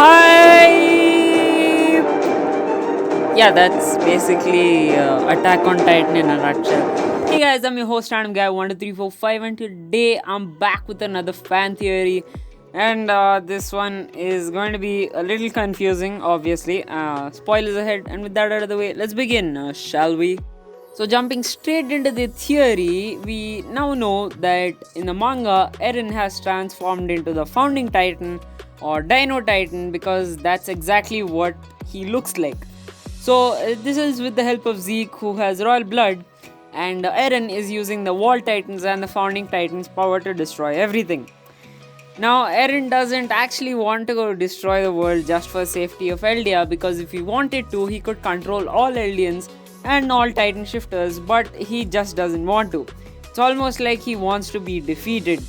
Hi! Yeah, that's basically Attack on Titan in a nutshell. Hey guys, I'm your host, Random Guy 12345, and today I'm back with another fan theory. And this one is going to be a little confusing, obviously. Spoilers ahead, and with that out of the way, let's begin, shall we? So, jumping straight into the theory, we now know that in the manga, Eren has transformed into the founding titan or Dino Titan because that's exactly what he looks like. So, this is with the help of Zeke, who has royal blood, and Eren is using the Wall Titans and the founding Titans' power to destroy everything. Now, Eren doesn't actually want to go destroy the world just for safety of Eldia because if he wanted to, he could control all Eldians and all Titan shifters, but he just doesn't want to. It's almost like he wants to be defeated.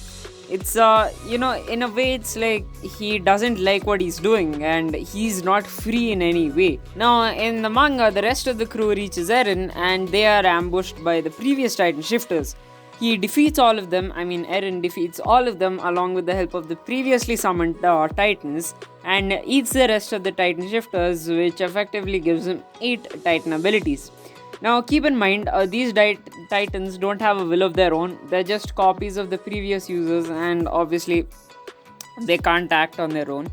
It's in a way, it's like he doesn't like what he's doing and he's not free in any way. Now, in the manga, the rest of the crew reaches Eren and they are ambushed by the previous Titan shifters. He defeats all of them, Eren defeats all of them along with the help of the previously summoned Titans and eats the rest of the Titan shifters, which effectively gives him 8 Titan abilities. Now, keep in mind, these Titans don't have a will of their own, they're just copies of the previous users, and obviously, they can't act on their own.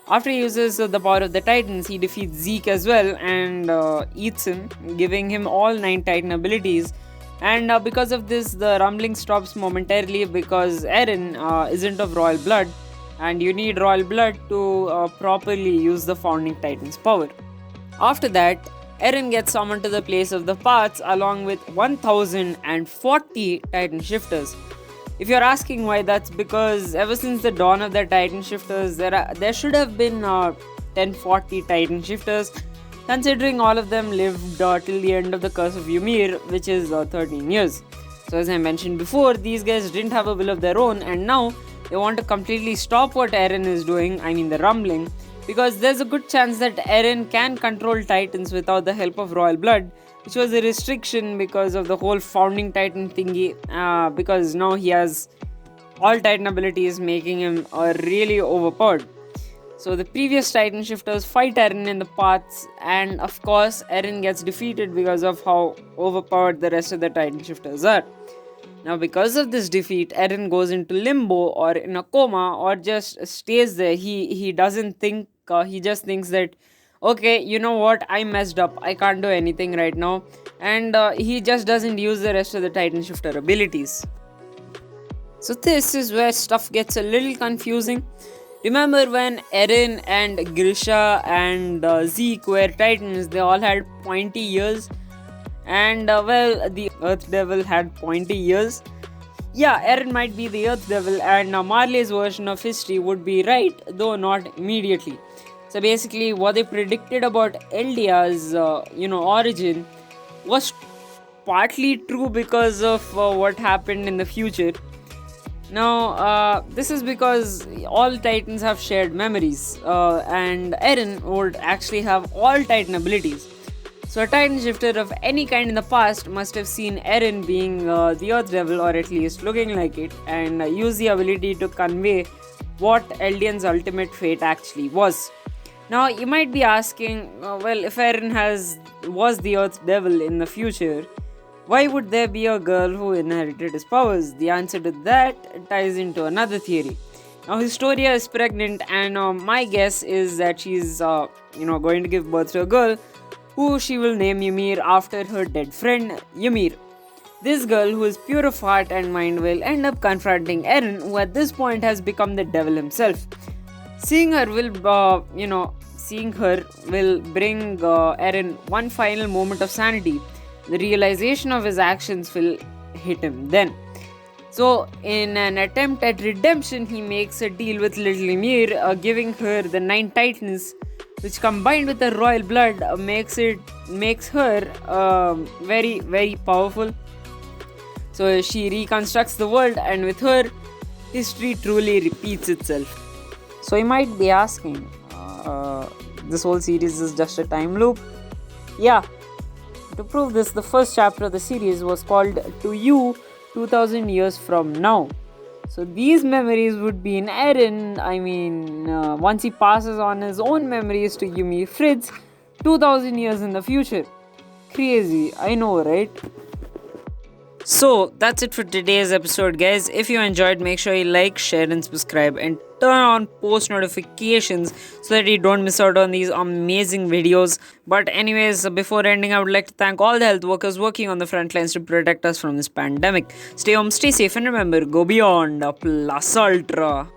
After he uses the power of the Titans, he defeats Zeke as well and eats him, giving him all 9 Titan abilities. And because of this, the rumbling stops momentarily because Eren isn't of royal blood, and you need royal blood to properly use the founding Titan's power. After that, Eren gets summoned to the place of the paths along with 1040 Titan shifters. If you're asking why, that's because ever since the dawn of the Titan shifters, there should have been 1040 Titan shifters, considering all of them lived till the end of the Curse of Ymir, which is 13 years. So, as I mentioned before, these guys didn't have a will of their own, and now they want to completely stop what Eren is doing, the rumbling, because there's a good chance that Eren can control Titans without the help of royal blood, which was a restriction because of the whole founding Titan thingy, because now he has all Titan abilities, making him really overpowered. So the previous Titan shifters fight Eren in the paths, and of course, Eren gets defeated because of how overpowered the rest of the Titan shifters are. Now, because of this defeat, Eren goes into limbo or in a coma or just stays there. He doesn't think. He just thinks that, okay, you know what? I messed up. I can't do anything right now, and he just doesn't use the rest of the Titan shifter abilities. So this is where stuff gets a little confusing. Remember when Eren and Grisha and Zeke were Titans? They all had pointy ears, and the Earth Devil had pointy ears. Yeah, Eren might be the Earth Devil, and Marley's version of history would be right, though not immediately. So basically, what they predicted about Eldia's, origin was partly true because of what happened in the future. Now, this is because all Titans have shared memories, and Eren would actually have all Titan abilities. So, a Titan shifter of any kind in the past must have seen Eren being the Earth Devil, or at least looking like it, and use the ability to convey what Eldian's ultimate fate actually was. Now, you might be asking, if Eren was the Earth Devil in the future, why would there be a girl who inherited his powers? The answer to that ties into another theory. Now, Historia is pregnant, and my guess is that she's, going to give birth to a girl who she will name Ymir after her dead friend Ymir. This girl, who is pure of heart and mind, will end up confronting Eren, who at this point has become the devil himself. Seeing her will bring Eren one final moment of sanity. The realization of his actions will hit him then. So, in an attempt at redemption, he makes a deal with little Ymir, giving her the 9 Titans, which combined with her royal blood makes her very, very powerful. So she reconstructs the world, and with her, history truly repeats itself. So you might be asking, this whole series is just a time loop? Yeah. To prove this, the first chapter of the series was called To You 2000 Years From Now. So these memories would be in Aaron. Once he passes on his own memories to Yumi Fritz 2000 years in the future. Crazy, I know, right? So that's it for today's episode, guys. If you enjoyed, make sure you like, share, and subscribe, and turn on post notifications so that you don't miss out on these amazing videos. But, anyways, before ending, I would like to thank all the health workers working on the front lines to protect us from this pandemic. Stay home, stay safe, and remember, go beyond a plus ultra.